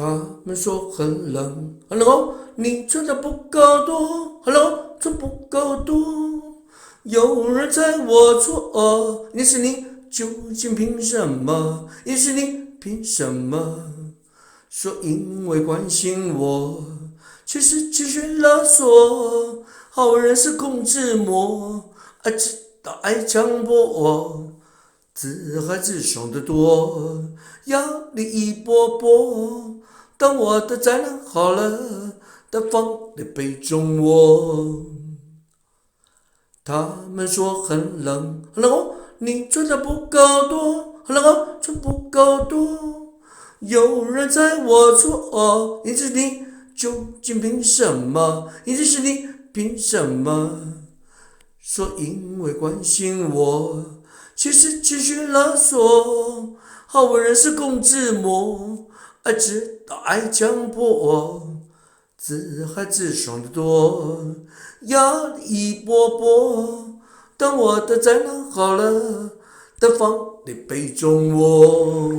他们说很冷，很冷哦，你穿的不够多，很冷哦，穿不够多。有人猜我错，也是你，究竟凭什么？也是你，凭什么？说因为关心我，却是情绪勒索。好人是控制魔，爱知道爱强迫我，自害自伤的多，压力一波波。当我的灾难好了，大方的杯中我。他们说很冷，很冷哦，你穿的不够多，很冷哦，穿不够多。有人猜我错，一直是你，究竟凭什么？一直是你，凭什么？说因为关心我，其实情绪勒索。好人是控制魔，爱知道爱强迫我，自害自伤的多，压力一波波。当我的灾难好了，大方的杯中我。